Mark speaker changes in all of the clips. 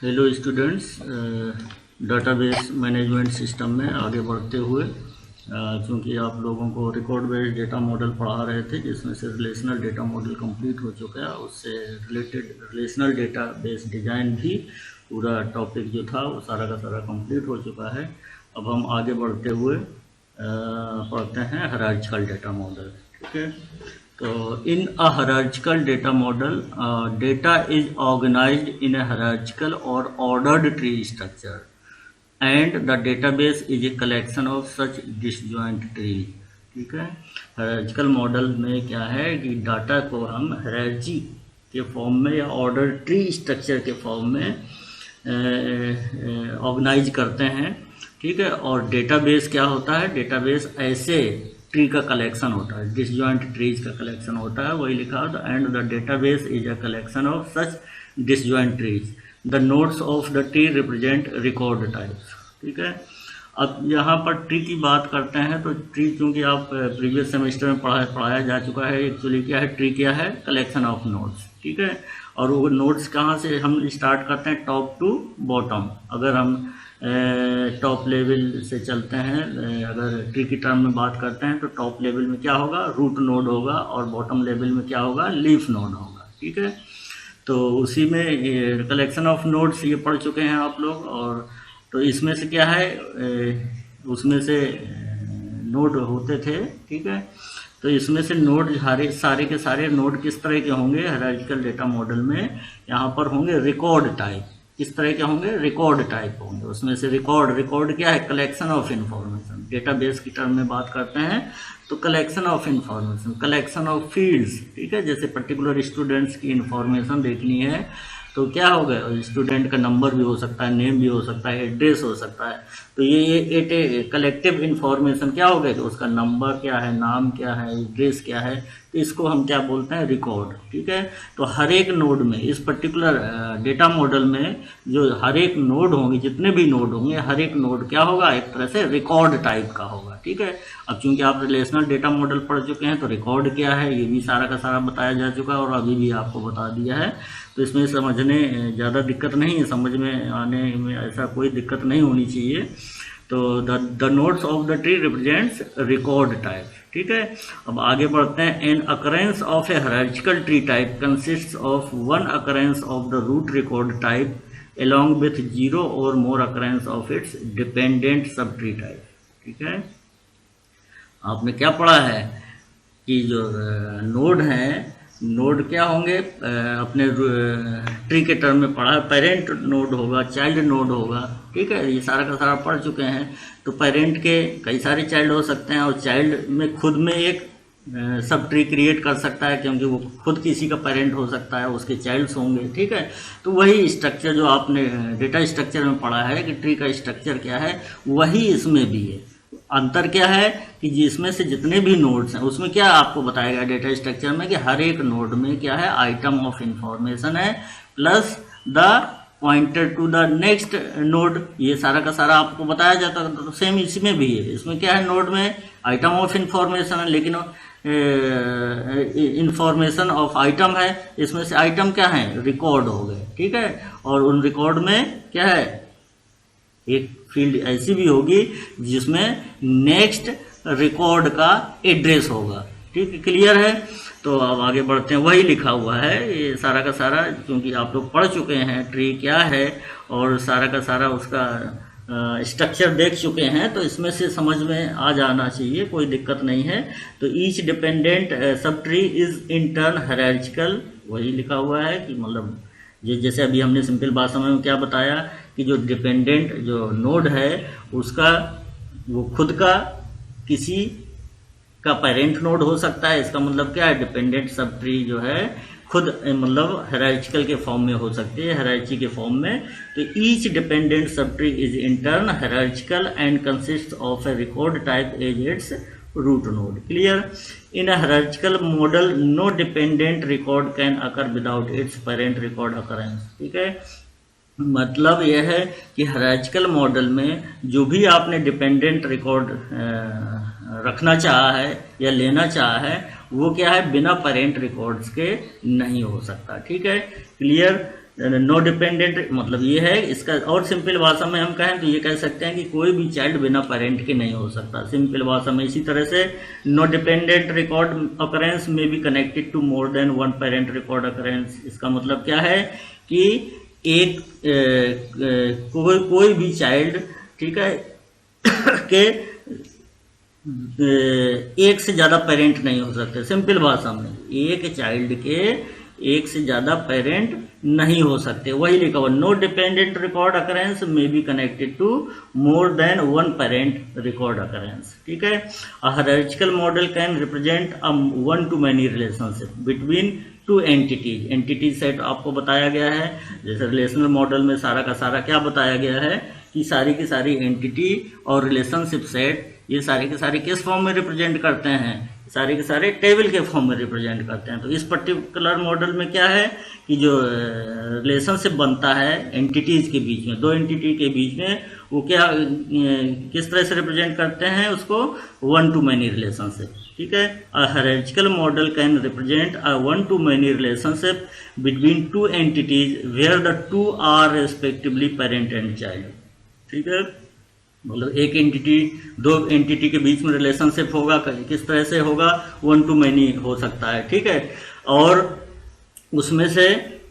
Speaker 1: Hello students, database management system में आगे बढ़ते हुए क्योंकि आप लोगों को रिकॉर्ड बेस्ड डेटा मॉडल पढ़ा रहे थे जिसमें से रिलेशनल डेटा मॉडल कंप्लीट हो चुका है। उससे related relational data base design भी पूरा टॉपिक जो था वो सारा का सारा कंप्लीट हो चुका है। अब हम आगे बढ़ते हुए पढ़ते हैं हायरार्चिकल डेटा मॉडल। ठीक है, तो in a hierarchical data model, data is organized in a hierarchical or ordered tree structure, and the database is a collection of such disjoint trees. ठीक है, हायरार्चिकल मॉडल में क्या है कि डाटा को हम हायरार्ची के फॉर्म में या ऑर्डर ट्री स्ट्रक्चर के फॉर्म में ऑर्गेनाइज करते हैं। ठीक है, और डेटाबेस क्या होता है? डेटाबेस ऐसे ट्री का कलेक्शन होता है, डिसजॉइंट ट्रीज का कलेक्शन होता है, वही लिखा होता है। And the database is a collection of such disjoint trees. The nodes of the tree represent record types. ठीक है, अब यहाँ पर ट्री की बात करते हैं तो ट्री चूँकि आप प्रीवियस सेमेस्टर में पढ़ाया जा चुका है। एक्चुअली क्या है ट्री? क्या है? Collection of nodes. ठीक है, और वो नोड्स कहाँ से हम स्टार्ट करते हैं? Top to bottom. अगर हम टॉप लेवल से चलते हैं, अगर ट्री की टर्म में बात करते हैं तो टॉप लेवल में क्या होगा? रूट नोड होगा, और बॉटम लेवल में क्या होगा? लीफ नोड होगा। ठीक है, तो उसी में कलेक्शन ऑफ नोड्स ये पढ़ चुके हैं आप लोग। और तो इसमें से क्या है, उसमें से नोड होते थे। ठीक है, तो इसमें से नोड सारे के सारे नोड किस तरह के होंगे हायरार्चिकल डेटा मॉडल में? यहाँ पर होंगे रिकॉर्ड टाइप। किस तरह के होंगे? रिकॉर्ड टाइप होंगे। उसमें से रिकॉर्ड क्या है? Collection of information. डेटाबेस की टर्म में बात करते हैं तो collection of information, collection of fields. ठीक है, जैसे पर्टिकुलर स्टूडेंट्स की इंफॉर्मेशन देखनी है तो क्या होगा? स्टूडेंट का नंबर भी हो सकता है, नेम भी हो सकता है, एड्रेस हो सकता है। तो ये कलेक्टिव इंफॉर्मेशन क्या हो गया कि उसका नंबर क्या है, नाम क्या है, एड्रेस क्या है, तो इसको हम क्या बोलते हैं? रिकॉर्ड। ठीक है, तो हर एक नोड में, इस पर्टिकुलर डेटा मॉडल में जो हर एक नोड होंगे, जितने भी नोड होंगे, हर एक नोड क्या होगा? एक तरह से रिकॉर्ड टाइप का होगा। ठीक है, अब चूंकि आप रिलेशनल डेटा मॉडल पढ़ चुके हैं तो रिकॉर्ड क्या है ये भी सारा का सारा बताया जा चुका है और अभी भी आपको बता दिया है। तो इसमें समझने ज़्यादा दिक्कत नहीं है, समझ में आने में ऐसा कोई दिक्कत नहीं होनी चाहिए। तो the nodes of the tree represents record type. ठीक है, अब आगे बढ़ते हैं। An occurrence of a hierarchical tree type consists of one occurrence of the root record type along with 0 or more occurrence of its dependent subtree type। ठीक है, आपने क्या पढ़ा है कि जो नोड हैं, नोड क्या होंगे? अपने ट्री के टर्म में पढ़ा है, पेरेंट नोड होगा, चाइल्ड नोड होगा। ठीक है, ये सारा का सारा पढ़ चुके हैं। तो पेरेंट के कई सारे चाइल्ड हो सकते हैं और चाइल्ड में खुद में एक सब ट्री क्रिएट कर सकता है, क्योंकि वो खुद किसी का पेरेंट हो सकता है, उसके चाइल्ड्स होंगे। ठीक है, तो वही स्ट्रक्चर जो आपने डेटा स्ट्रक्चर में पढ़ा है कि ट्री का स्ट्रक्चर क्या है, वही इसमें भी है। अंतर क्या है कि जिसमें से जितने भी नोड्स हैं उसमें क्या आपको बताया गया डेटा स्ट्रक्चर में कि हर एक नोड में क्या है? आइटम ऑफ इंफॉर्मेशन है plus the pointer to the next node. ये सारा का सारा आपको बताया जाता है। तो सेम इसमें भी है। इसमें क्या है? नोड में आइटम ऑफ इंफॉर्मेशन है, लेकिन इंफॉर्मेशन ऑफ आइटम है। इसमें से आइटम क्या है? रिकॉर्ड हो गए। ठीक है, और उन रिकॉर्ड में क्या है? एक फील्ड ऐसी भी होगी जिसमें नेक्स्ट रिकॉर्ड का एड्रेस होगा। ठीक है, क्लियर है? तो अब आगे बढ़ते हैं। वही लिखा हुआ है ये सारा का सारा, क्योंकि आप लोग पढ़ चुके हैं ट्री क्या है और सारा का सारा उसका स्ट्रक्चर देख चुके हैं, तो इसमें से समझ में आ जाना चाहिए, कोई दिक्कत नहीं है। तो each dependent sub tree is in turn hierarchical. वही लिखा हुआ है कि मतलब ये जैसे अभी हमने सिंपल भाषा में क्या बताया कि जो डिपेंडेंट जो नोड है उसका वो खुद का किसी का पेरेंट नोड हो सकता है। इसका मतलब क्या है? डिपेंडेंट सब ट्री जो है खुद मतलब हायरार्चिकल के फॉर्म में हो सकती है, हायरार्ची के फॉर्म में। तो each dependent sub tree is in turn hierarchical and consist of a record type as its root node. Clear? In a hierarchical model no dependent record can occur without its parent record occurrence। ठीक है, मतलब यह है कि हायरार्चिकल model में जो भी आपने डिपेंडेंट रिकॉर्ड रखना चाहा है या लेना चाहा है वो क्या है? बिना पेरेंट रिकॉर्ड्स के नहीं हो सकता। ठीक है, क्लियर? नो डिपेंडेंट मतलब ये है इसका, और सिंपल भाषा में हम कहें तो ये कह सकते हैं कि कोई भी चाइल्ड बिना पेरेंट के नहीं हो सकता, सिंपल भाषा में। इसी तरह से no dependent record occurrence may be connected to more than one parent record occurrence. इसका मतलब क्या है कि एक कोई भी चाइल्ड, ठीक है, के एक से ज़्यादा पेरेंट नहीं हो सकते। सिंपल भाषा में एक चाइल्ड के एक से ज़्यादा पेरेंट नहीं हो सकते, वही लिखा हुआ no dependent record occurrence may be connected to more than one parent record occurrence, ठीक है। A hierarchical model can represent a one to many relationship between two entities. Entity set आपको बताया गया है, जैसे रिलेशनल मॉडल में सारा का सारा क्या बताया गया है कि सारी की सारी एंटिटी और रिलेशनशिप सेट ये सारे के सारे किस फॉर्म में रिप्रेजेंट करते हैं, सारे के सारे टेबल के फॉर्म में रिप्रेजेंट करते हैं। तो इस पर्टिकुलर मॉडल में क्या है कि जो रिलेशनशिप बनता है एंटिटीज के बीच में, दो एंटिटी के बीच में, वो क्या किस तरह से रिप्रेजेंट करते हैं उसको, वन टू मैनी रिलेशनशिप, ठीक है। A hierarchical model can represent a one to many relationship between two entities where the two are respectively parent and child, ठीक है। मतलब एक एंटिटी दो एंटिटी के बीच में रिलेशनशिप होगा, किस तरह से होगा, वन टू मैनी हो सकता है, ठीक है। और उसमें से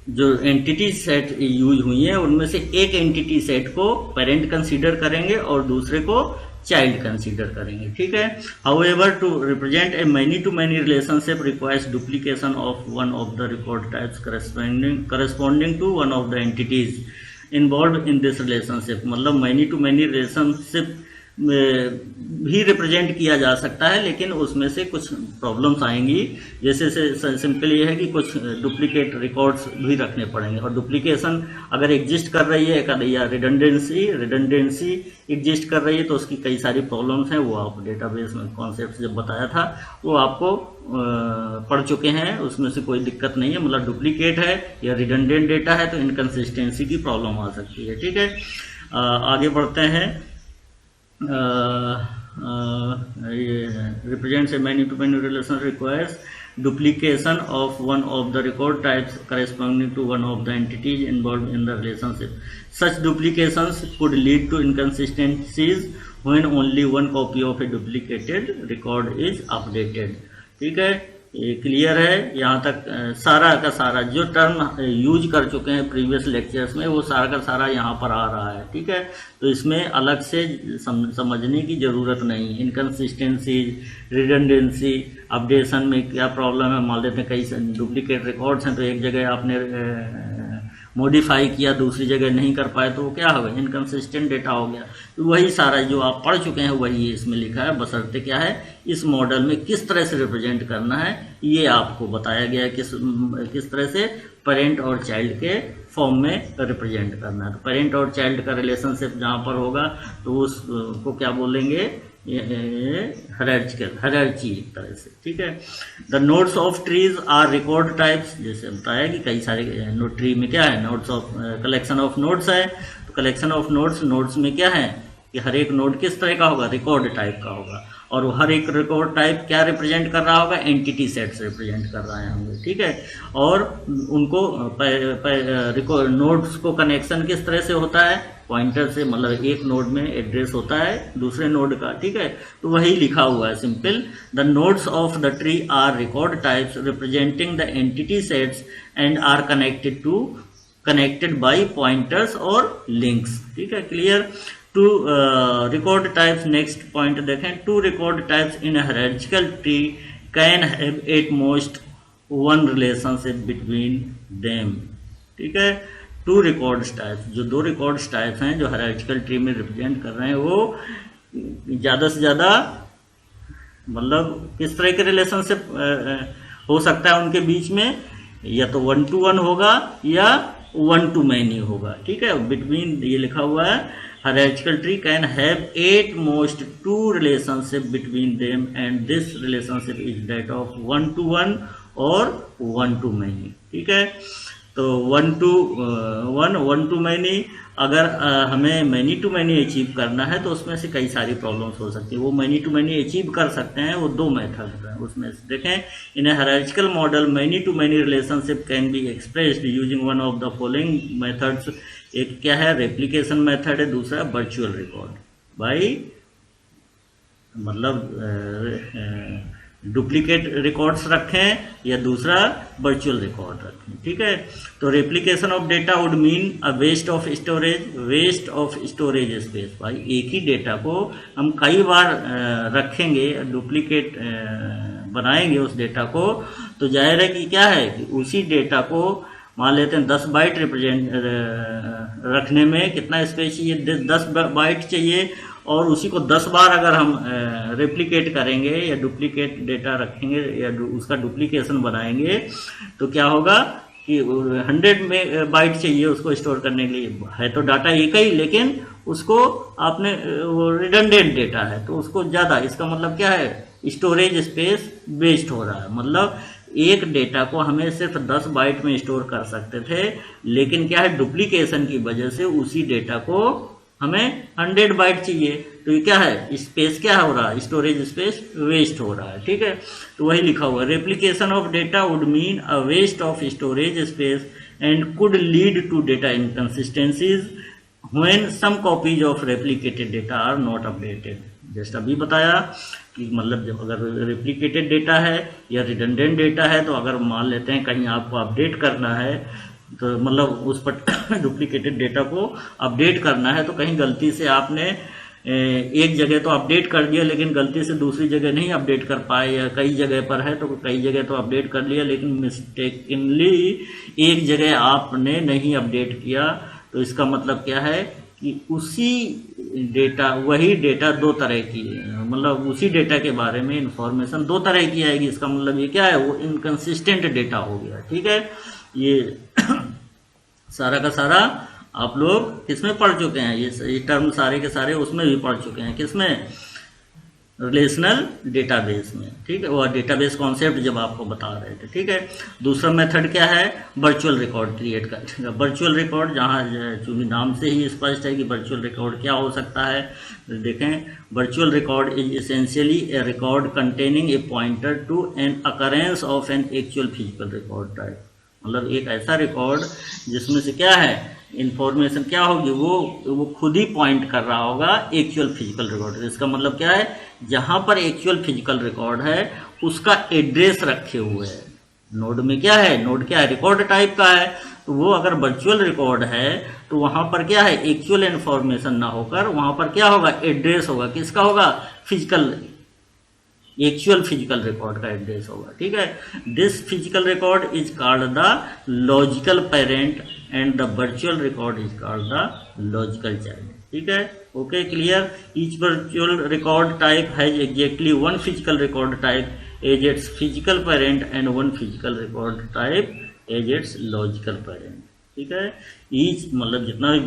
Speaker 1: जो एंटिटी सेट यूज हुई है उनमें से एक एंटिटी सेट को पेरेंट कंसीडर करेंगे और दूसरे को चाइल्ड कंसीडर करेंगे, ठीक है। However to represent a many to many relationship requires duplication of one of the record types corresponding to one of the entities involve in this relationship. मतलब many to many relationship भी represent किया जा सकता है, लेकिन उसमें से कुछ प्रॉब्लम्स आएंगी, जैसे से सिंपल ये है कि कुछ डुप्लीकेट रिकॉर्ड्स भी रखने पड़ेंगे, और डुप्लीकेशन अगर एग्जिस्ट कर रही है या रिडंडेंसी एग्जिस्ट कर रही है तो उसकी कई सारी प्रॉब्लम्स हैं। वो आप डेटाबेस में कॉन्सेप्ट जब बताया था वो आपको पढ़ चुके हैं, उसमें से कोई दिक्कत नहीं है। मतलब डुप्लीकेट है या रिडंडेंट डेटा है तो इनकंसिस्टेंसी की प्रॉब्लम आ सकती है, ठीक है। आगे बढ़ते हैं। represents a many to many relation requires duplication of one of the record types corresponding to one of the entities involved in the relationship. Such duplications could lead to inconsistencies when only one copy of a duplicated record is updated. ठीक है, ये clear है। यहाँ तक सारा का सारा जो टर्म यूज कर चुके हैं प्रीवियस लेक्चर्स में वो सारा का सारा यहाँ पर आ रहा है, ठीक है। तो इसमें अलग से समझने की ज़रूरत नहीं। इनकन्सिस्टेंसीज, रिडंडेंसी, अपडेशन में क्या प्रॉब्लम है, मान लेते हैं कई डुप्लीकेट रिकॉर्ड्स हैं तो एक जगह आपने मॉडिफाई किया दूसरी जगह नहीं कर पाए तो वो क्या होगा, इनकन्सिस्टेंट डेटा हो गया। तो वही सारा जो आप पढ़ चुके हैं वही इसमें लिखा है, बशर्ते क्या है इस मॉडल में किस तरह से रिप्रेजेंट करना है ये आपको बताया गया है, किस तरह से पेरेंट और चाइल्ड के फॉर्म में रिप्रेजेंट करना है। तो पेरेंट और चाइल्ड का रिलेशनशिप जहाँ पर होगा तो उसको क्या बोलेंगे, हायरार्ची एक तरह से, ठीक है। The nodes of trees are record types, जैसे बताया कि कई सारे ट्री में क्या है, nodes of collection of nodes है। तो कलेक्शन ऑफ नोड्स में क्या है कि हर एक नोड किस तरह का होगा, रिकॉर्ड टाइप का होगा, और हर एक रिकॉर्ड टाइप क्या रिप्रेजेंट कर रहा होगा, एंटिटी सेट्स रिप्रेजेंट कर रहे होंगे, ठीक है। और उनको रिकॉर्ड नोड्स को कनेक्शन किस तरह से होता है, पॉइंटर से, मतलब एक नोड में एड्रेस होता है दूसरे नोड का, ठीक है। तो वही लिखा हुआ है simple, the nodes of the tree are record types representing the entity sets and are connected by pointers और लिंक्स, ठीक है, clear. Two record types, next point देखें, two record types in hierarchical tree can have at most one relationship between them, ठीक है। To record types, जो दो record types हैं जो हायरार्चिकल ट्री में रिप्रेजेंट कर रहे हैं वो ज़्यादा से ज़्यादा मतलब किस तरह के रिलेशनशिप हो सकता है उनके बीच में, या तो वन टू वन होगा या वन टू मैनी होगा, ठीक है। बिटवीन ये लिखा हुआ है, hierarchical tree can have at most two relationship between them and this relationship is that of one to one और वन टू मैनी, ठीक है। तो 1 to मैनी, अगर हमें मैनी टू मैनी अचीव करना है तो उसमें से कई सारी प्रॉब्लम्स हो सकती है। वो मैनी टू मैनी अचीव कर सकते हैं, वो 2 मेथड हैं। उसमें से देखें, in a hierarchical model many to many relationship can be expressed using one of the following methods. एक क्या है, रेप्लिकेशन मेथड है, दूसरा वर्चुअल रिकॉर्ड। भाई मतलब डुप्लीकेट रिकॉर्ड्स रखें या दूसरा वर्चुअल रिकॉर्ड रखें, ठीक है। तो replication of data would mean a waste of storage space. भाई एक ही डेटा को हम कई बार रखेंगे, डुप्लीकेट बनाएंगे उस डेटा को, तो जाहिर है कि क्या है कि उसी डेटा को मान लेते हैं 10 बाइट रिप्रेजेंट रखने में कितना स्पेस चाहिए, 10 बाइट चाहिए, और उसी को 10 बार अगर हम रेप्लिकेट करेंगे या डुप्लीकेट डेटा रखेंगे या उसका डुप्लीकेशन बनाएंगे तो क्या होगा कि 100 बाइट चाहिए उसको स्टोर करने के लिए। है तो डाटा एक ही, लेकिन उसको आपने वो रिडंडेंट डेटा है तो उसको ज़्यादा, इसका मतलब क्या है, स्टोरेज स्पेस वेस्ट हो रहा है। मतलब एक डेटा को हमें सिर्फ 10 बाइट में स्टोर कर सकते थे, लेकिन क्या है, डुप्लीकेशन की वजह से उसी डेटा को हमें 100 बाइट चाहिए, तो ये क्या है, स्पेस क्या हो रहा है, स्टोरेज स्पेस वेस्ट हो रहा है, ठीक है। तो वही लिखा हुआ है, replication of data would mean a waste of storage space and could lead to data inconsistencies when some copies of replicated data are not updated. जैसे अभी बताया कि मतलब जब अगर रेप्लिकेटेड डेटा है या रिडंडेंट डेटा है, तो अगर मान लेते हैं कहीं आपको अपडेट करना है, तो मतलब उस पर डुप्लीकेटेड डेटा को अपडेट करना है, तो कहीं गलती से आपने एक जगह तो अपडेट कर दिया लेकिन गलती से दूसरी जगह नहीं अपडेट कर पाए, या कई जगह पर है तो कई जगह तो अपडेट कर लिया लेकिन मिस्टेकनली एक जगह आपने नहीं अपडेट किया, तो इसका मतलब क्या है कि उसी डेटा, वही डेटा 2 तरह की, मतलब उसी डेटा के बारे में इंफॉर्मेशन 2 तरह की आएगी। इसका मतलब ये क्या है, वो इनकंसिस्टेंट डेटा हो गया, ठीक है। ये सारा का सारा आप लोग किसमें पढ़ चुके हैं, ये टर्म सारे के सारे उसमें भी पढ़ चुके हैं, किसमें, रिलेशनल डेटाबेस में, ठीक है। वो डेटाबेस कॉन्सेप्ट जब आपको बता रहे थे, ठीक है। दूसरा मेथड क्या है, वर्चुअल रिकॉर्ड क्रिएट करने का। वर्चुअल रिकॉर्ड, जहाँ चूंकि नाम से ही स्पष्ट है कि वर्चुअल रिकॉर्ड क्या हो सकता है, देखें, virtual record is essentially a record containing a pointer to an occurrence of an actual physical record type. मतलब एक ऐसा रिकॉर्ड जिसमें से क्या है, इंफॉर्मेशन क्या होगी, वो खुद ही पॉइंट कर रहा होगा एक्चुअल फिजिकल रिकॉर्ड। इसका मतलब क्या है, जहां पर एक्चुअल फिजिकल रिकॉर्ड है उसका एड्रेस रखे हुए है। नोड में क्या है, नोड क्या है, रिकॉर्ड टाइप का है, तो वो अगर वर्चुअल रिकॉर्ड है तो वहां पर क्या है, एक्चुअल इंफॉर्मेशन ना होकर वहां पर क्या होगा, एड्रेस होगा, किसका होगा, फिजिकल, एक्चुअल फिजिकल रिकॉर्ड का एड्रेस होगा, ठीक है। This physical record is called the logical parent and the virtual record is called the logical child, ठीक है। Okay, clear. Each virtual record type has exactly 1 physical record type as its physical parent and 1 physical record type as its logical parent, ठीक है। Each मतलब जितना भी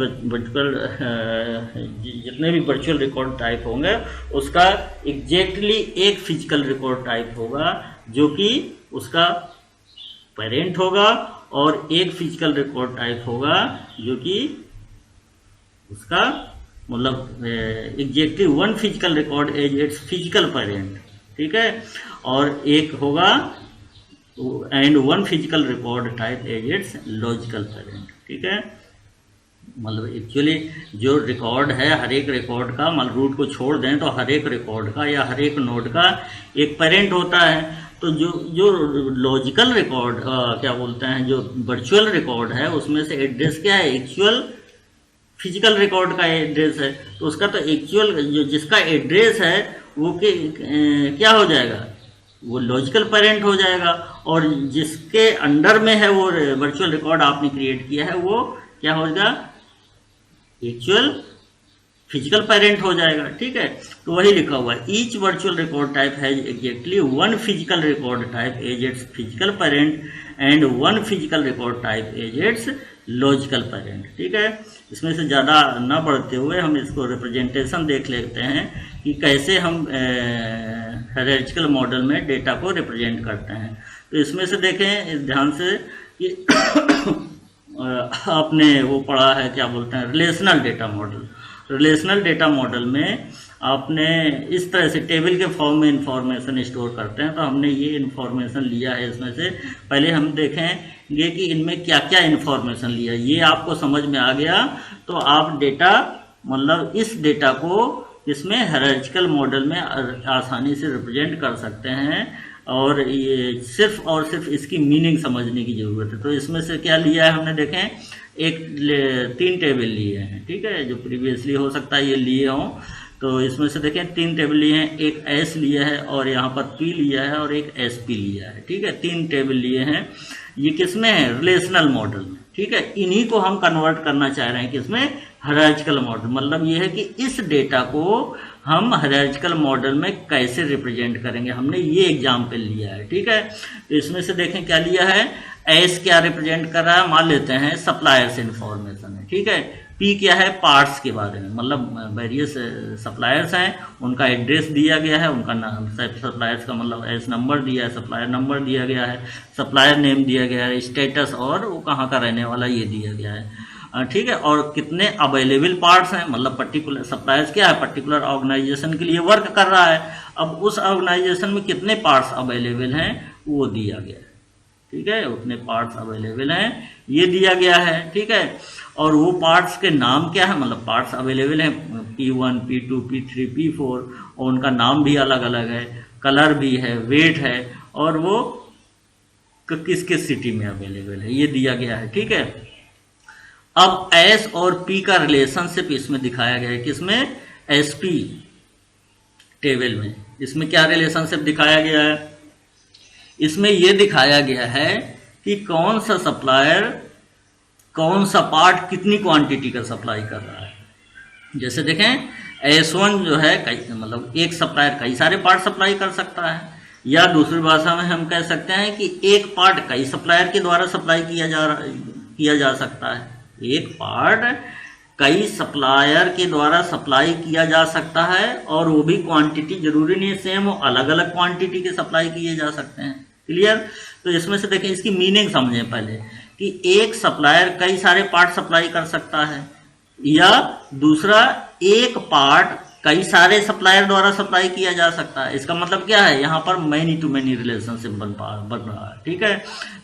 Speaker 1: जितने भी virtual record type होंगे उसका एग्जैक्टली एक फिजिकल रिकॉर्ड टाइप होगा जो कि उसका पेरेंट होगा, और एक फिजिकल रिकॉर्ड टाइप होगा जो कि उसका मतलब exactly 1 physical record as its physical parent, ठीक है। और एक होगा and 1 physical record type as its logical parent, ठीक है। मतलब एक्चुअली जो रिकॉर्ड है, हर एक रिकॉर्ड का मतलब रूट को छोड़ दें तो हर एक रिकॉर्ड का या हर एक नोड का एक पेरेंट होता है। तो जो लॉजिकल रिकॉर्ड क्या बोलते हैं, जो वर्चुअल रिकॉर्ड है उसमें से एड्रेस क्या है, एक्चुअल फिजिकल रिकॉर्ड का एड्रेस है, तो उसका तो एक्चुअल जो जिसका एड्रेस है वो क्या हो जाएगा, वो लॉजिकल पेरेंट हो जाएगा, और जिसके अंडर में है वो वर्चुअल रिकॉर्ड आपने क्रिएट किया है वो क्या हो जाएगा, एक्चुअल फिजिकल पेरेंट हो जाएगा, ठीक है। तो वही लिखा हुआ है, each virtual record type has exactly 1 physical record type as its physical parent and 1 physical record type as its logical parent, ठीक है। इसमें से ज़्यादा ना बढ़ते हुए हम इसको रिप्रेजेंटेशन देख लेते हैं कि कैसे हम हायरार्चिकल मॉडल में डेटा को रिप्रेजेंट करते हैं। तो इसमें से देखें ध्यान से कि आपने वो पढ़ा है, क्या बोलते हैं, relational data model. Relational data model में आपने इस तरह से टेबल के फॉर्म में इंफॉर्मेशन स्टोर करते हैं, तो हमने ये इंफॉर्मेशन लिया है इसमें से। पहले हम देखेंगे कि इनमें क्या क्या इंफॉर्मेशन लिया, ये आपको समझ में आ गया तो आप डेटा मतलब इस डेटा को इसमें हायरार्किकल मॉडल में आसानी से रिप्रेजेंट कर सकते हैं, और ये सिर्फ और सिर्फ इसकी मीनिंग समझने की ज़रूरत है। तो इसमें से क्या लिया है हमने, देखें, 3 टेबल लिए हैं, ठीक है, जो प्रीवियसली हो सकता है ये लिए हों। तो इसमें से देखें 3 टेबल लिए हैं, एक एस लिया है और यहाँ पर पी लिया है और एक एस पी लिया है, ठीक है, 3 टेबल लिए हैं। ये किसमें है, रिलेशनल मॉडल में, ठीक है। इन्हीं को हम कन्वर्ट करना चाह रहे हैं किसमें, हायरार्किकल मॉडल। मतलब ये है कि इस डेटा को हम हायरार्किकल मॉडल में कैसे रिप्रेजेंट करेंगे, हमने ये एग्जाम्पल लिया है, ठीक है। तो इसमें से देखें क्या लिया है, एस क्या रिप्रेजेंट कर रहा है, मान लेते हैं सप्लायर्स इन्फॉर्मेशन है, ठीक है। पी क्या है, पार्ट्स के बारे में, मतलब वेरियस सप्लायर्स हैं, उनका एड्रेस दिया गया है, उनका नाम, सप्लायर्स का मतलब एस नंबर दिया है, सप्लायर नंबर दिया गया है, सप्लायर नेम दिया गया है, स्टेटस और वो कहाँ का रहने वाला ये दिया गया है, ठीक है। और कितने अवेलेबल पार्ट्स हैं, मतलब पर्टिकुलर सप्लायर्स क्या है, पर्टिकुलर ऑर्गेनाइजेशन के लिए वर्क कर रहा है, अब उस ऑर्गेनाइजेशन में कितने पार्ट्स अवेलेबल हैं वो दिया गया है, ठीक है, उतने पार्ट्स अवेलेबल हैं ये दिया गया है, ठीक है। और वो पार्ट्स के नाम क्या है, मतलब पार्ट्स अवेलेबल हैं P1, P2, P3, P4, और उनका नाम भी अलग अलग है, कलर भी है, वेट है, और वो किस किस सिटी में अवेलेबल है ये दिया गया है, ठीक है। अब एस और पी का रिलेशनशिप इसमें दिखाया गया है, किसमें, एसपी टेबल में। इसमें क्या रिलेशनशिप दिखाया गया है, इसमें यह दिखाया गया है कि कौन सा सप्लायर कौन सा पार्ट कितनी क्वांटिटी का सप्लाई कर रहा है। जैसे देखें S1 जो है मतलब एक सप्लायर कई सारे पार्ट सप्लाई कर सकता है, या दूसरी भाषा में हम कह सकते हैं कि एक पार्ट कई सप्लायर के द्वारा सप्लाई किया जा सकता है। एक पार्ट कई सप्लायर के द्वारा सप्लाई किया जा सकता है, और वो भी क्वांटिटी जरूरी नहीं है सेम हो, अलग अलग क्वांटिटी के सप्लाई किए जा सकते हैं। क्लियर। तो इसमें से देखें इसकी मीनिंग समझें पहले कि एक सप्लायर कई सारे पार्ट सप्लाई कर सकता है, या दूसरा एक पार्ट कई सारे सप्लायर द्वारा सप्लाई किया जा सकता है। इसका मतलब क्या है, यहाँ पर मैनी टू मैनी रिलेशनशिप बन रहा है, ठीक है।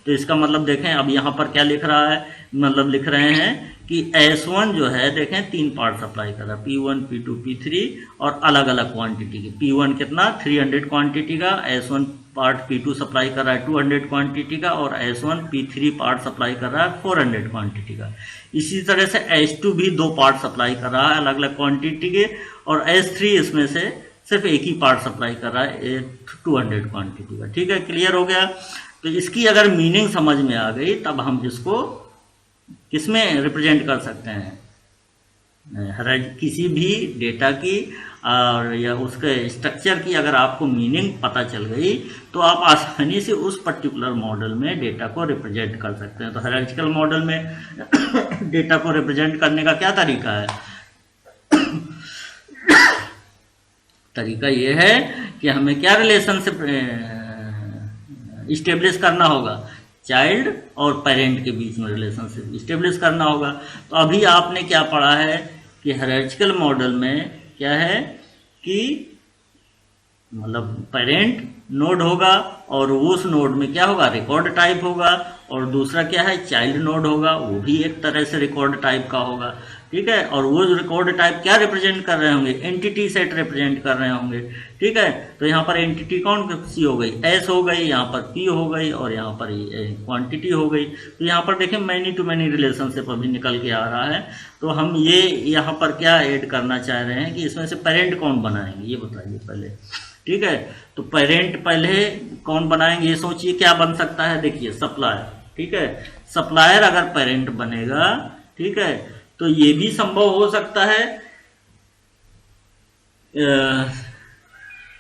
Speaker 1: तो इसका मतलब देखें अब यहाँ पर क्या लिख रहा है, मतलब लिख रहे हैं कि S1 जो है देखें 3 पार्ट सप्लाई कर रहा है, P1, P2, P3, और अलग अलग क्वांटिटी की। P1 कितना 300 क्वांटिटी का, S1 पार्ट P2 सप्लाई कर रहा है 200 क्वांटिटी का, और S1 P3 पार्ट सप्लाई कर रहा है 400 क्वांटिटी का। इसी तरह से S2 भी 2 पार्ट सप्लाई कर रहा है अलग अलग क्वांटिटी के, और S3 इसमें से सिर्फ एक ही पार्ट सप्लाई कर रहा है 200 क्वांटिटी का, ठीक है। क्लियर हो गया। तो इसकी अगर मीनिंग समझ में आ गई तब हम इसको किसमें रिप्रेजेंट कर सकते हैं, किसी भी डेटा की और या उसके स्ट्रक्चर की अगर आपको मीनिंग पता चल गई तो आप आसानी से उस पर्टिकुलर मॉडल में डेटा को रिप्रेजेंट कर सकते हैं। तो हायरार्किकल मॉडल में डेटा को रिप्रेजेंट करने का क्या तरीका है, तरीका यह है कि हमें क्या रिलेशनशिप इस्टेब्लिश करना होगा, चाइल्ड और पेरेंट के बीच में रिलेशनशिप इस्टेब्लिश करना होगा। तो अभी आपने क्या पढ़ा है कि हायरार्किकल मॉडल में क्या है कि मतलब पेरेंट नोड होगा, और उस नोड में क्या होगा, रिकॉर्ड टाइप होगा, और दूसरा क्या है, चाइल्ड नोड होगा, वो भी एक तरह से रिकॉर्ड टाइप का होगा, ठीक है। और वो रिकॉर्ड टाइप क्या रिप्रेजेंट कर रहे होंगे, एंटिटी सेट रिप्रेजेंट कर रहे होंगे, ठीक है। तो यहाँ पर एंटिटी कौन सी हो गई, एस हो गई, यहाँ पर पी हो गई, और यहाँ पर क्वांटिटी हो गई। तो यहाँ पर देखें मैनी टू मैनी रिलेशनशिप अभी निकल के आ रहा है। तो हम ये यहाँ पर क्या ऐड करना चाह रहे हैं कि इसमें से पेरेंट कौन बनाएंगे ये बताइए पहले, ठीक है। तो पेरेंट पहले कौन बनाएंगे ये सोचिए, क्या बन सकता है, देखिए सप्लायर, ठीक है। सप्लायर अगर पेरेंट बनेगा, ठीक है, तो ये भी संभव हो सकता है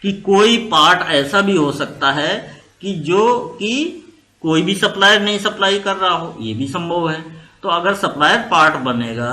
Speaker 1: कि कोई पार्ट ऐसा भी हो सकता है कि जो कि कोई भी सप्लायर नहीं सप्लाई कर रहा हो, ये भी संभव है। तो अगर सप्लायर पार्ट बनेगा,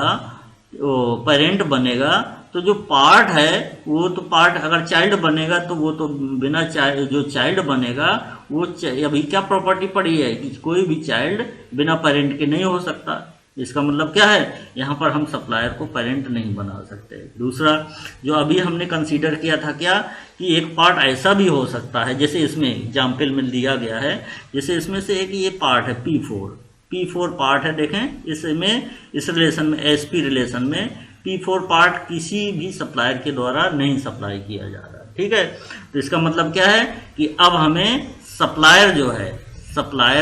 Speaker 1: पेरेंट बनेगा, तो जो पार्ट है वो तो पार्ट अगर चाइल्ड बनेगा तो वो तो बिना जो चाइल्ड बनेगा वो अभी क्या प्रॉपर्टी पड़ी है कि कोई भी चाइल्ड बिना पेरेंट के नहीं हो सकता। इसका मतलब क्या है, यहाँ पर हम सप्लायर को पेरेंट नहीं बना सकते। दूसरा जो अभी हमने कंसीडर किया था क्या कि एक पार्ट ऐसा भी हो सकता है, जैसे इसमें एग्जाम्पल में दिया गया है, जैसे इसमें से एक ये पार्ट है P4 पार्ट है। देखें इसमें इस रिलेशन में SP रिलेशन में P4 पार्ट किसी भी सप्लायर के द्वारा नहीं सप्लाई किया जा रहा। ठीक है, तो इसका मतलब क्या है कि अब हमें सप्लायर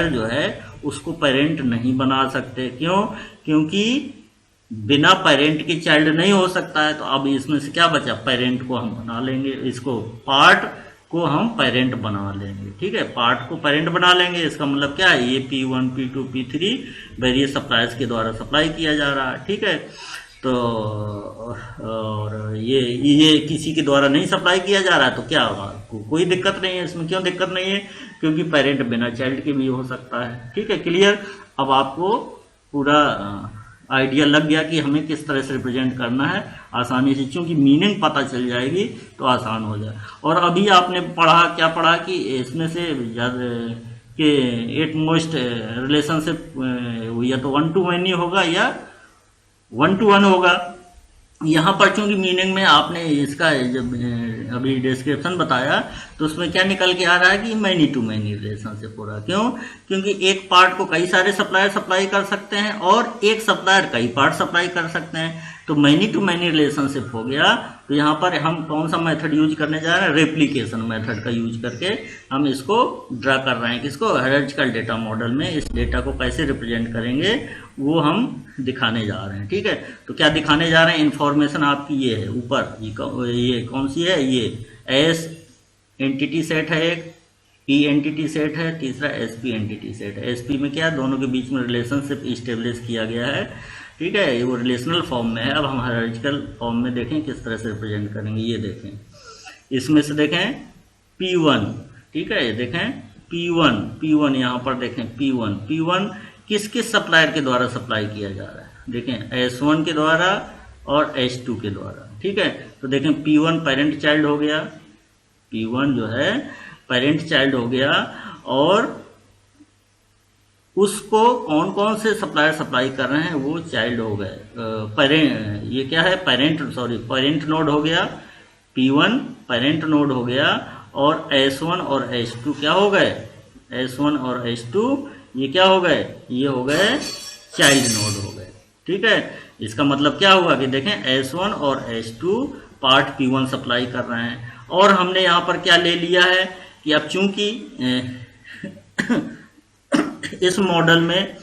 Speaker 1: जो है उसको पेरेंट नहीं बना सकते। क्यों? क्योंकि बिना पेरेंट के चाइल्ड नहीं हो सकता है। तो अब इसमें से क्या बचा, पेरेंट को हम बना लेंगे, इसको पार्ट को हम पेरेंट बना लेंगे। ठीक है, पार्ट को पेरेंट बना लेंगे। इसका मतलब क्या है, ये P1 P2 P3 various suppliers के द्वारा सप्लाई किया जा रहा है। ठीक है, तो और ये किसी के द्वारा नहीं सप्लाई किया जा रहा है तो क्या होगा, कोई दिक्कत नहीं है इसमें। क्यों दिक्कत नहीं है? क्योंकि पेरेंट बिना चाइल्ड के भी हो सकता है। ठीक है, क्लियर। अब आपको पूरा आइडिया लग गया कि हमें किस तरह से रिप्रेजेंट करना है आसानी से, क्योंकि मीनिंग पता चल जाएगी तो आसान हो जाए। और अभी आपने क्या पढ़ा कि इसमें से कि एट मोस्ट रिलेशनशिप या तो 1 to many होगा या 1 to 1 होगा। यहाँ पर चूंकि मीनिंग में आपने इसका जब अभी डिस्क्रिप्शन बताया तो उसमें क्या निकल के आ रहा है कि मैनी टू मैनी रिलेशनशिप हो रहा है। क्यों? क्योंकि एक पार्ट को कई सारे सप्लायर सप्लाई कर सकते हैं और एक सप्लायर कई पार्ट सप्लाई कर सकते हैं, तो मैनी टू मैनी रिलेशनशिप हो गया। तो यहाँ पर हम कौन सा मेथड यूज करने जा रहे हैं, रेप्लिकेशन मेथड का यूज करके हम इसको ड्रा कर रहे हैं। किसको? हायरार्चिकल डेटा मॉडल में इस डेटा को कैसे रिप्रेजेंट करेंगे वो हम दिखाने जा रहे हैं। ठीक है, तो क्या दिखाने जा रहे हैं, इन्फॉर्मेशन आपकी ये है ऊपर, ये कौन सी है, ये S एंटिटी सेट है, एक P एंटिटी सेट है, तीसरा SP एंटिटी सेट है। SP में क्या, दोनों के बीच में रिलेशनशिप इस्टेब्लिश किया गया है। ठीक है, वो रिलेशनल फॉर्म में है। अब हम हायरार्चिकल फॉर्म में देखें किस तरह से रिप्रेजेंट करेंगे। ये देखें, इसमें से देखें P1, ठीक है, देखें P1 यहाँ पर देखें P1 किस किस सप्लायर के द्वारा सप्लाई किया जा रहा है, देखें S1 के द्वारा और S2 के द्वारा। ठीक है, तो देखें P1 पेरेंट चाइल्ड हो गया, P1 जो है पेरेंट चाइल्ड हो गया, और उसको कौन कौन से सप्लायर सप्लाई कर रहे हैं वो चाइल्ड हो गए। पेरेंट, ये क्या है, पेरेंट नोड हो गया, P1 पेरेंट नोड हो गया, और S1 और S2 क्या हो गए, S1 और S2 ये क्या हो गए, ये हो गए चाइल्ड नोड हो गए। ठीक है, इसका मतलब क्या हुआ कि देखें S1 और S2 पार्ट P1 सप्लाई कर रहे हैं। और हमने यहाँ पर क्या ले लिया है कि अब चूंकि इस मॉडल में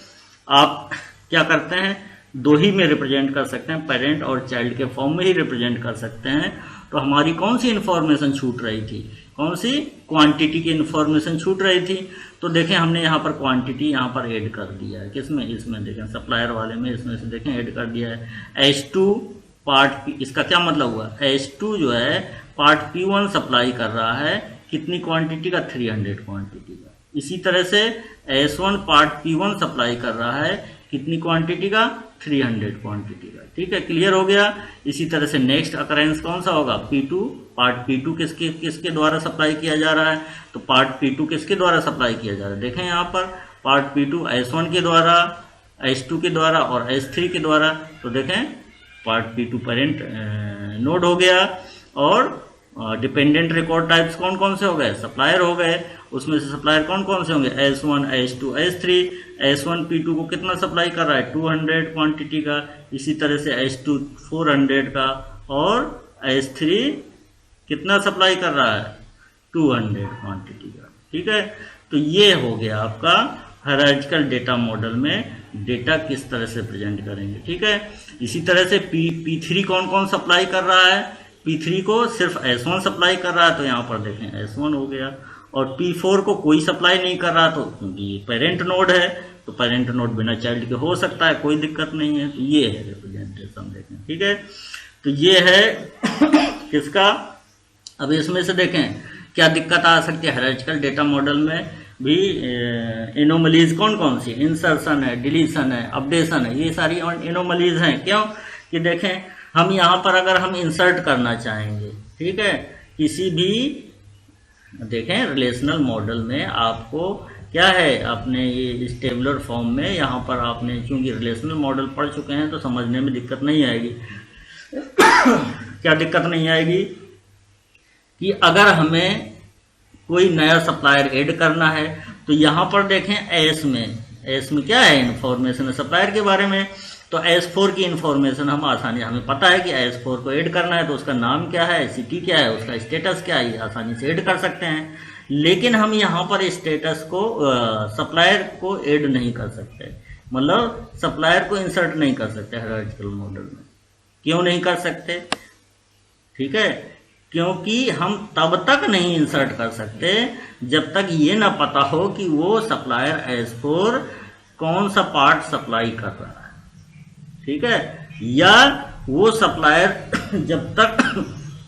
Speaker 1: आप क्या करते हैं, दो ही में रिप्रेजेंट कर सकते हैं, पेरेंट और चाइल्ड के फॉर्म में ही रिप्रेजेंट कर सकते हैं। तो हमारी कौन सी इन्फॉर्मेशन छूट रही थी, कौन सी क्वांटिटी की इन्फॉर्मेशन छूट रही थी। तो देखें हमने यहाँ पर क्वांटिटी यहाँ पर ऐड कर दिया है, किसमें, इसमें देखें सप्लायर वाले में, इसमें से देखें ऐड कर दिया है। S2 पार्ट, इसका क्या मतलब हुआ, S2 जो है पार्ट P1 सप्लाई कर रहा है कितनी क्वांटिटी का, 300 क्वांटिटी का। इसी तरह से S1 पार्ट P1 सप्लाई कर रहा है कितनी क्वांटिटी का, 300 क्वांटिटी का। ठीक है, क्लियर हो गया। इसी तरह से नेक्स्ट अकरेंस कौन सा होगा, P2 पार्ट P2 किसके द्वारा सप्लाई किया जा रहा है, तो पार्ट P2 किसके द्वारा सप्लाई किया जा रहा है, देखें यहाँ पर पार्ट P2 S1 के द्वारा, S2 के द्वारा और S3 के द्वारा। तो देखें पार्ट P2 पेरेंट नोड हो गया, और डिपेंडेंट रिकॉर्ड टाइप्स कौन कौन से हो गए, सप्लायर हो गए। उसमें से सप्लायर कौन कौन से होंगे, S1 S2 S3। S1 P2 को कितना सप्लाई कर रहा है, 200 क्वांटिटी का। इसी तरह से S2 400 का, और S3 कितना सप्लाई कर रहा है, 200 क्वांटिटी का। ठीक है, तो ये हो गया आपका हायरार्चिकल डेटा मॉडल में डेटा किस तरह से प्रेजेंट करेंगे। ठीक है, इसी तरह से P3 कौन कौन सप्लाई कर रहा है, P3 को सिर्फ S1 सप्लाई कर रहा है, तो यहाँ पर देखें S1 हो गया। और P4 को कोई सप्लाई नहीं कर रहा, तो क्योंकि ये पेरेंट नोड है, तो पेरेंट नोड बिना चाइल्ड के हो सकता है, कोई दिक्कत नहीं है। तो ये है रिप्रेजेंटेशन, देखें। ठीक है, तो ये है किसका। अब इसमें से देखें क्या दिक्कत आ सकती है, हायरार्चिकल डेटा मॉडल में भी एनोमलीज कौन कौन सी, इंसर्शन है, डिलीशन है, अपडेशन है, ये सारी एनोमलीज हैं। क्यों कि देखें हम यहाँ पर अगर हम इंसर्ट करना चाहेंगे, ठीक है, किसी भी, देखें रिलेशनल मॉडल में आपको क्या है, अपने ये इस टेबुलर फॉर्म में यहाँ पर आपने चूंकि रिलेशनल मॉडल पढ़ चुके हैं तो समझने में दिक्कत नहीं आएगी। क्या दिक्कत नहीं आएगी कि अगर हमें कोई नया सप्लायर ऐड करना है तो यहाँ पर देखें एस में क्या है, इंफॉर्मेशन है सप्लायर के बारे में। तो S4 की इंफॉर्मेशन हम आसानी, हमें पता है कि S4 को ऐड करना है तो उसका नाम क्या है, सिटी क्या है, उसका स्टेटस क्या है, आसानी से ऐड कर सकते हैं। लेकिन हम यहाँ पर स्टेटस को सप्लायर को ऐड नहीं कर सकते, मतलब सप्लायर को इंसर्ट नहीं कर सकते हायरार्किकल मॉडल में। क्यों नहीं कर सकते? ठीक है, क्योंकि हम तब तक नहीं इंसर्ट कर सकते जब तक ये ना पता हो कि वो सप्लायर S4 कौन सा पार्ट सप्लाई कर रहा है, ठीक है, या वो सप्लायर जब तक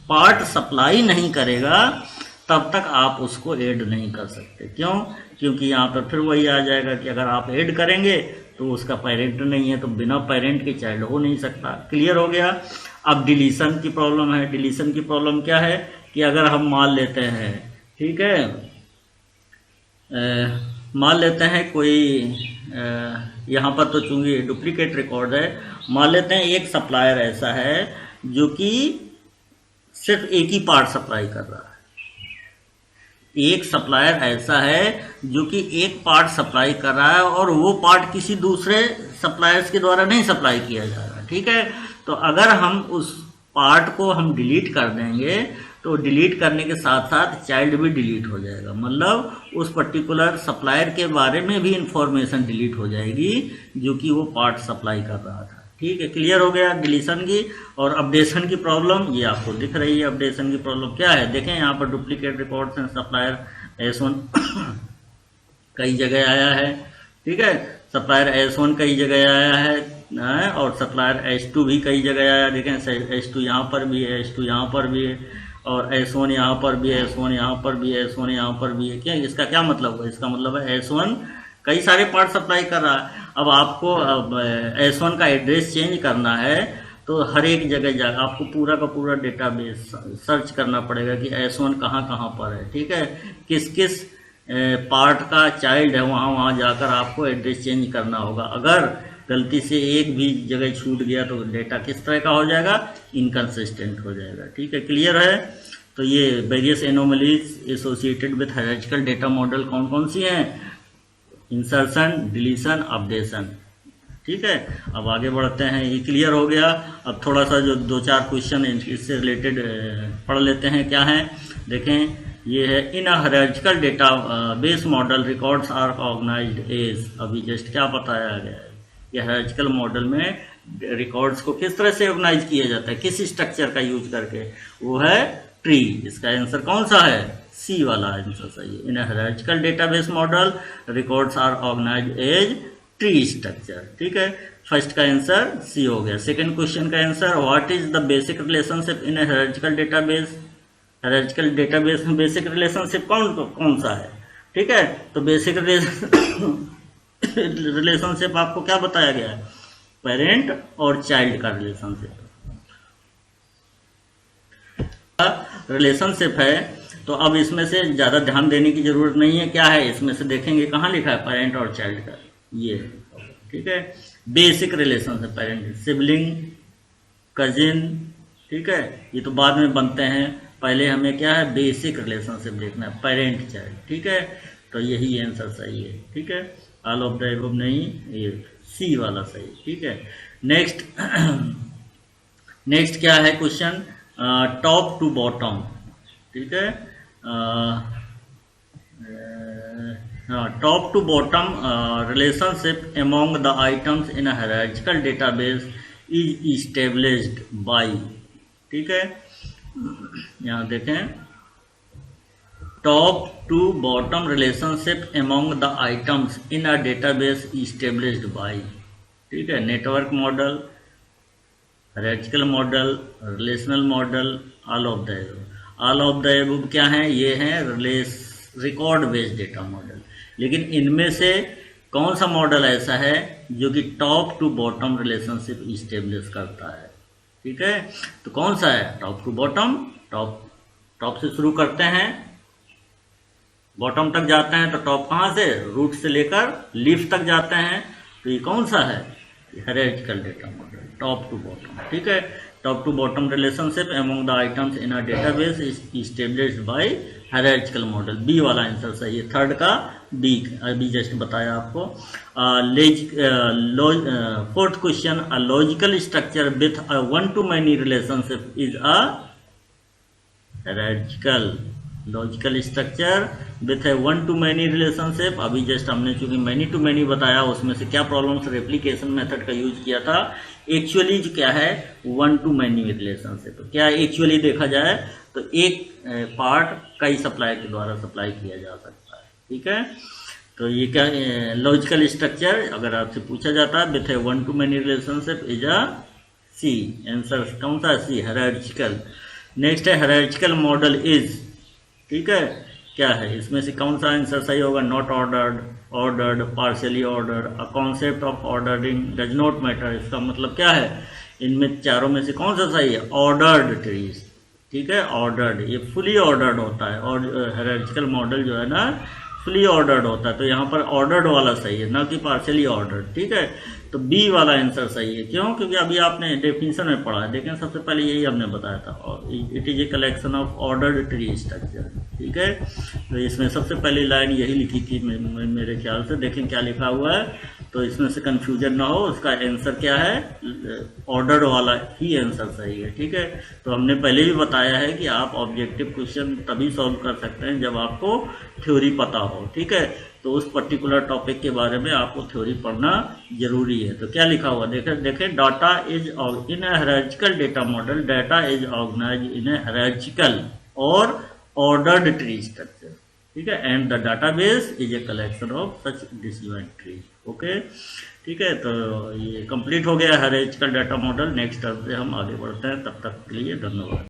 Speaker 1: पार्ट सप्लाई नहीं करेगा तब तक आप उसको ऐड नहीं कर सकते। क्यों? क्योंकि यहाँ पर फिर वही आ जाएगा कि अगर आप ऐड करेंगे तो उसका पेरेंट नहीं है, तो बिना पेरेंट के चाइल्ड हो नहीं सकता। क्लियर हो गया? अब डिलीशन की प्रॉब्लम है। डिलीशन की प्रॉब्लम क्या है कि अगर हम मान लेते हैं, ठीक है, मान लेते हैं कोई यहाँ पर तो चूंकि डुप्लीकेट रिकॉर्ड है, मान लेते हैं एक सप्लायर ऐसा है जो कि सिर्फ एक ही पार्ट सप्लाई कर रहा है। एक सप्लायर ऐसा है जो कि एक पार्ट सप्लाई कर रहा है और वो पार्ट किसी दूसरे सप्लायर्स के द्वारा नहीं सप्लाई किया जा रहा, ठीक है। तो अगर हम उस पार्ट को हम डिलीट कर देंगे तो डिलीट करने के साथ साथ चाइल्ड भी डिलीट हो जाएगा, मतलब उस पर्टिकुलर सप्लायर के बारे में भी इंफॉर्मेशन डिलीट हो जाएगी जो कि वो पार्ट सप्लाई कर रहा था। ठीक है, क्लियर हो गया डिलीशन की। और अपडेशन की प्रॉब्लम ये आपको दिख रही है। अपडेशन की प्रॉब्लम क्या है, देखें यहाँ पर duplicate records and supplier S1 कई जगह आया है, ठीक है, सप्लायर S1 कई जगह आया है और सप्लायर S2 भी कई जगह आया। देखें S2 यहाँ पर भी है, S2 यहाँ पर भी है और S1 यहाँ पर भी है, S1 यहाँ पर भी है, S1 यहाँ पर भी है। क्या इसका क्या मतलब है? इसका मतलब है S1 कई सारे पार्ट सप्लाई कर रहा है। अब आपको S1 का एड्रेस चेंज करना है तो हर एक जगह आपको पूरा का पूरा डेटाबेस सर्च करना पड़ेगा कि S1 कहाँ कहाँ पर है, ठीक है, किस किस पार्ट का चाइल्ड है, वहाँ जाकर आपको एड्रेस चेंज करना होगा। अगर गलती से एक भी जगह छूट गया तो डेटा किस तरह का हो जाएगा, इनकंसिस्टेंट हो जाएगा। ठीक है, क्लियर है? तो ये various anomalies associated with hierarchical data model कौन कौन सी हैं? Insertion, deletion, updation. ठीक है, अब आगे बढ़ते हैं। ये क्लियर हो गया। अब थोड़ा सा जो दो चार क्वेश्चन इससे रिलेटेड पढ़ लेते हैं। क्या है देखें, ये है in a hierarchical data base model records are organised as. अभी जस्ट क्या बताया गया है, ये हायरार्किकल मॉडल में रिकॉर्ड्स को किस तरह से ऑर्गेनाइज किया जाता है, किस स्ट्रक्चर का यूज करके, वो है ट्री। इसका आंसर कौन सा है? सी वाला आंसर सही है। In hierarchical database model records are organised as tree structure. ठीक है, फर्स्ट का आंसर सी हो गया। सेकंड क्वेश्चन का answer, what is the basic relationship in hierarchical database. Hierarchical database में बेसिक रिलेशनशिप कौन सा है? ठीक है, तो बेसिक रिलेशनशिप आपको क्या बताया गया है? पेरेंट और चाइल्ड का रिलेशनशिप है। तो अब इसमें से ज्यादा ध्यान देने की जरूरत नहीं है। क्या है इसमें से देखेंगे, कहाँ लिखा है पेरेंट और चाइल्ड का, ये। ठीक है, basic relationship, parent, sibling, cousin. ठीक है, ये तो बाद में बनते हैं, पहले हमें क्या है बेसिक रिलेशनशिप देखना है, पेरेंट चाइल्ड। ठीक है, तो यही आंसर सही है। ठीक है, ऑल ऑफ द अबव नहीं, ये सी वाला सही। ठीक है, नेक्स्ट क्या है क्वेश्चन, टॉप टू बॉटम। ठीक है, top to bottom relationship among the items in a hierarchical database is established by. ठीक है, यहाँ देखें, top to bottom relationship among the items in a database established by. ठीक है, network model, hierarchical model, relational model, all of the above. All of the above क्या है? ये है रिकॉर्ड बेस्ड डेटा मॉडल। लेकिन इनमें से कौन सा मॉडल ऐसा है जो कि top to bottom relationship establish करता है? ठीक है, तो कौन सा है, टॉप टू बॉटम, टॉप से शुरू करते हैं, बॉटम तक जाते हैं, तो टॉप कहाँ से, रूट से लेकर लीफ तक जाते हैं, तो ये कौन सा है, hierarchical data model, top to bottom. ठीक है, top to bottom relationship among the items in a database is established by hierarchical model. B वाला आंसर सही है, थर्ड का बी, अभी जस्ट बताया आपको। Fourth question, a logical structure with a one to many relationship is a hierarchical. Logical structure with a one to many relationship, अभी just हमने चूंकि मैनी टू मैनी बताया, उसमें से क्या प्रॉब्लम्स, रेप्लिकेशन मेथड का यूज किया था। एक्चुअली जो क्या है, वन टू मैनी रिलेशनशिप, क्या एक्चुअली देखा जाए तो एक पार्ट कई सप्लाई के द्वारा सप्लाई किया जा सकता है। ठीक है, तो ये क्या लॉजिकल स्ट्रक्चर अगर आपसे पूछा जाता है with a one to many relationship is a C, answer कौन सा, सी, हायरार्किकल। नेक्स्ट है हायरार्किकल मॉडल इज, ठीक है, क्या है, इसमें से कौन सा आंसर सही होगा, not ordered, ordered, partially ordered, a concept of ordering does not matter. इसका मतलब क्या है, इनमें चारों में से कौन सा सही है, ऑर्डर्ड ट्रीज। ठीक है, ऑर्डर्ड, ये फुली ऑर्डर्ड होता है, और हायरार्किकल मॉडल जो है ना फुली ऑर्डर्ड होता है, तो यहाँ पर ऑर्डर्ड वाला सही है, ना कि पार्शियली ऑर्डर्ड। ठीक है, तो बी वाला आंसर सही है, क्यों, क्योंकि अभी आपने डेफिनेशन में पढ़ा है, देखें सबसे पहले यही हमने बताया था, और it is a collection of ordered tree structure. ठीक है, तो इसमें सबसे पहली लाइन यही लिखी थी मेरे ख्याल से, देखें क्या लिखा हुआ है, तो इसमें से कंफ्यूजन ना हो, उसका आंसर क्या है, ऑर्डर्ड वाला ही आंसर सही है। ठीक है, तो हमने पहले भी बताया है कि आप ऑब्जेक्टिव क्वेश्चन तभी सॉल्व कर सकते हैं जब आपको थ्योरी पता हो। ठीक है, तो उस पर्टिकुलर टॉपिक के बारे में आपको थ्योरी पढ़ना जरूरी है। तो क्या लिखा हुआ देखें, data is in a hierarchical data model, data is organized in a hierarchical और ऑर्डर्ड ट्री स्ट्रक्चर। ठीक है, and the database is a collection of such disjoint tree. Okay, ठीक है, तो ये कंप्लीट हो गया hierarchical data model. Next term से हम आगे बढ़ते हैं, तब तक के लिए धन्यवाद।